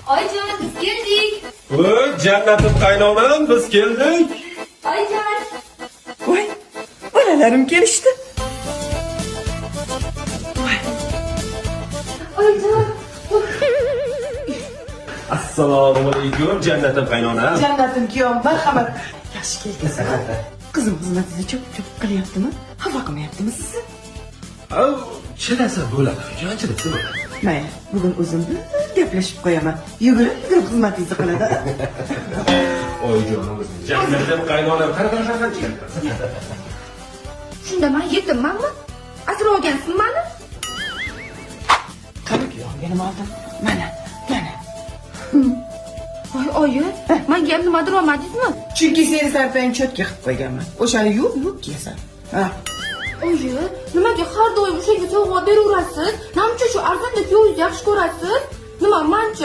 Oyjon, biz keldik. Voy, jannatim qaynonam, biz keldik. Oyjon. Voy, bolalarim kelishdi. Oyjon. Assalomu alaykum, jannatim qaynonam. Jannatim kuyovim, marhamat. Yaxshi keldingiz. Qizim xizmatini cho'p qilyaptimi? Xafa qilmayaptimi sizni? Chidasa bo'ladi, chidasa bo'ladi. Mayli, bugun o'zim gaplashib qo'yaman. Yugurib xizmatingizni qiladi. Oyijonimiz, jannatim qaynonam, qanaqa chiqadi? Shunda men yetimmanmi? Asrab olgansiz meni? Qani kuyovim oldim. Mana. Voy, oyi, menga ham nimadir olmadingizmi? Chunki seni sartang cho'tka qilib qo'yganman. O'shani yuvib kiyasan. Ha. Oyi, nimaga har doim o'shanga sovg'a beraverasiz? Nima uchun shu arzonda kuyovingizni yaxshi ko'rasiz? Nima, menchi